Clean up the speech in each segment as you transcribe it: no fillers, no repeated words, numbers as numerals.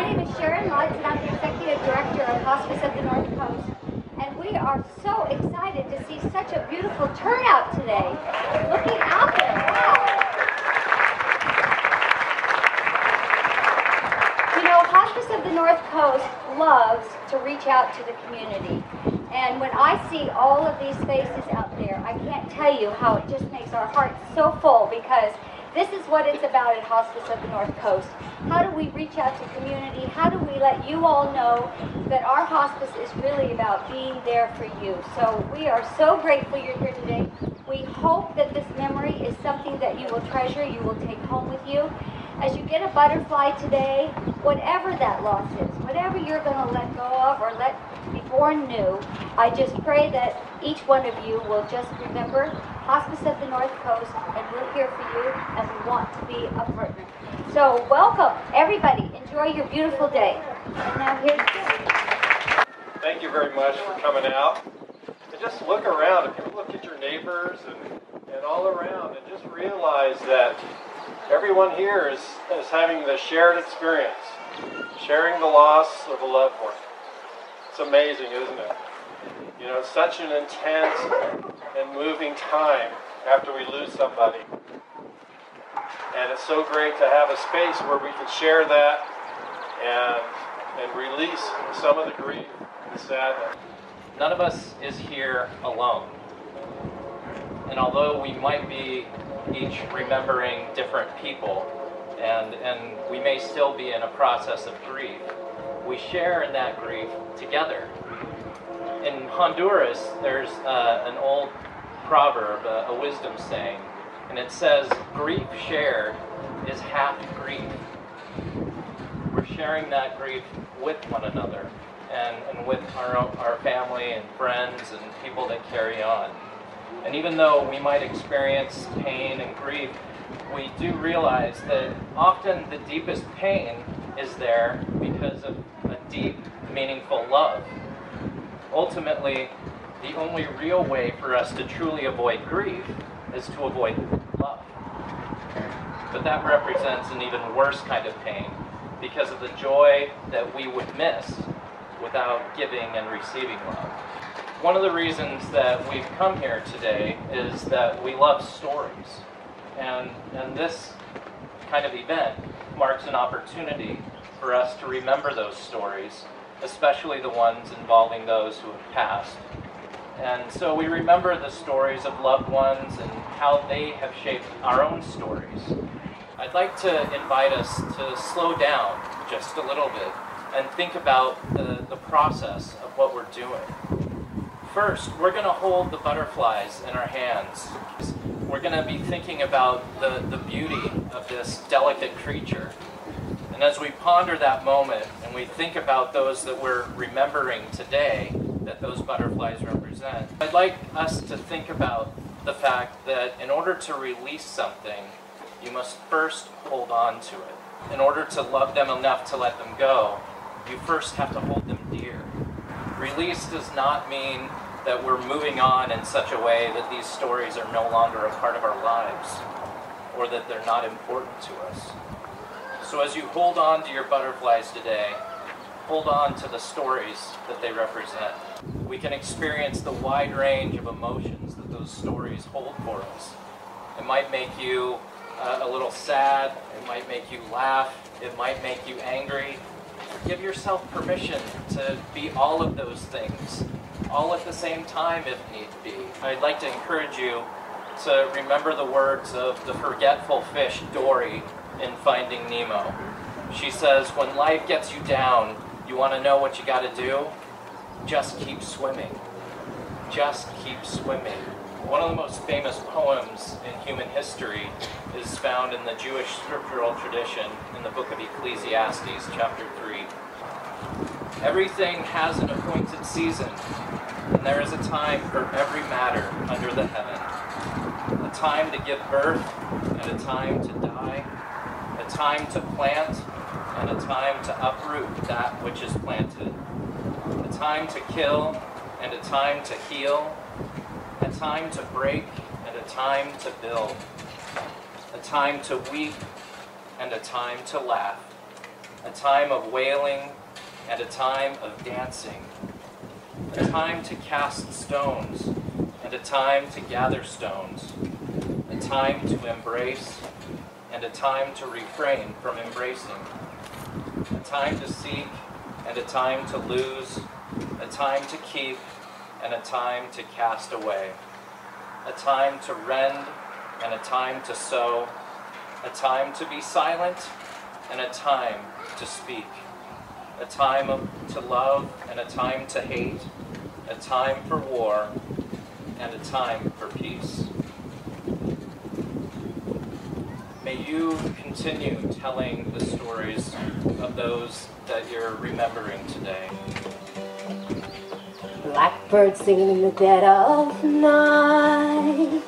name is Sharon Lutz, and I'm the Executive Director of Hospice of the North Coast. And we are so excited to see such a beautiful turnout today. Looking out there, wow. You know, Hospice of the North Coast loves to reach out to the community. And when I see all of these faces out there, I can't tell you how it just makes our hearts so full, because this is what it's about at Hospice of the North Coast. How do we reach out to community? How do we let you all know that our hospice is really about being there for you? So we are so grateful you're here today. We hope that this memory is something that you will treasure, you will take home with you. As you get a butterfly today, whatever that loss is, whatever you're going to let go of or let be born new, I just pray that each one of you will just remember Hospice of the North Coast, and we're here for you, and we want to be a partner. So welcome, everybody. Enjoy your beautiful day. And now here's Jim. Thank you very much for coming out. And just look around. If you look at your neighbors and all around, and just realize that everyone here is having the shared experience, sharing the loss of a loved one. It's amazing, isn't it? You know, it's such an intense and moving time after we lose somebody. And it's so great to have a space where we can share that and release some of the grief and sadness. None of us is here alone. And although we might be each remembering different people, and we may still be in a process of grief, we share in that grief together. In Honduras, there's an old proverb, a wisdom saying, and it says, grief shared is half grief. We're sharing that grief with one another and with our family and friends and people that carry on. And even though we might experience pain and grief, we do realize that often the deepest pain is there because of a deep, meaningful love. Ultimately, the only real way for us to truly avoid grief is to avoid love. But that represents an even worse kind of pain because of the joy that we would miss without giving and receiving love. One of the reasons that we've come here today is that we love stories. And this kind of event marks an opportunity for us to remember those stories, especially the ones involving those who have passed. And so we remember the stories of loved ones and how they have shaped our own stories. I'd like to invite us to slow down just a little bit and think about the process of what we're doing. First, we're going to hold the butterflies in our hands. We're going to be thinking about the beauty of this delicate creature. And as we ponder that moment and we think about those that we're remembering today, that those butterflies represent, I'd like us to think about the fact that in order to release something, you must first hold on to it. In order to love them enough to let them go, you first have to hold them dear. Release does not mean that we're moving on in such a way that these stories are no longer a part of our lives, or that they're not important to us. So as you hold on to your butterflies today, hold on to the stories that they represent. We can experience the wide range of emotions that those stories hold for us. It might make you a little sad, it might make you laugh, it might make you angry. Give yourself permission to be all of those things, all at the same time if need be. I'd like to encourage you to remember the words of the forgetful fish Dory in Finding Nemo. She says, when life gets you down, you want to know what you got to do? Just keep swimming. Just keep swimming. One of the most famous poems in human history is found in the Jewish scriptural tradition in the book of Ecclesiastes, chapter 3. Everything has an appointed season, and there is a time for every matter under the heaven. A time to give birth, and a time to die. A time to plant, and a time to uproot that which is planted. A time to kill, and a time to heal. A time to break, and a time to build. A time to weep, and a time to laugh. a time of wailing and a time of dancing, a time to cast stones and a time to gather stones, a time to embrace and a time to refrain from embracing, a time to seek and a time to lose, a time to keep and a time to cast away, a time to rend and a time to sow, a time to be silent and a time to speak, a time to love and a time to hate, a time for war and a time for peace. May you continue telling the stories of those that you're remembering today. Blackbird singing in the dead of night.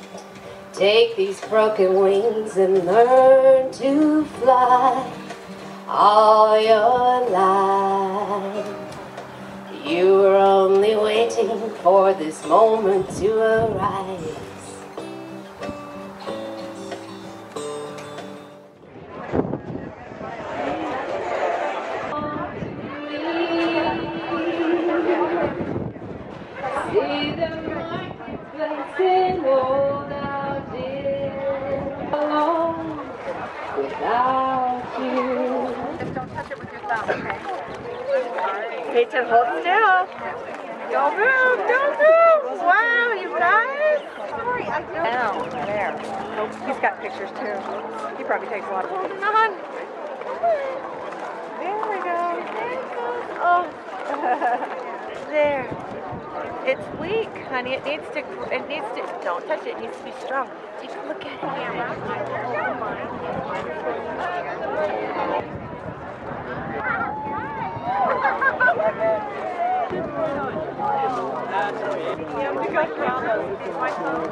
Take these broken wings and learn to fly all your life. You were only waiting for this moment to arise. See the marketplace in old Algiers, alone without you. Just don't touch it with your thumb, okay? Peyton, hold still. Don't move, don't move. Wow, you guys. Sorry, I don't. Down, there. Oh, he's got pictures too. He probably takes a lot of holding on. There we go. There it goes. Oh. There. It's weak, honey. It needs to, don't touch it. It needs to be strong. Take a look at it. Yeah, we go around those.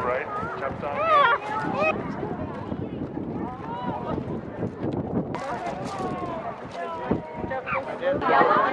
Right? Jumped on. Yeah.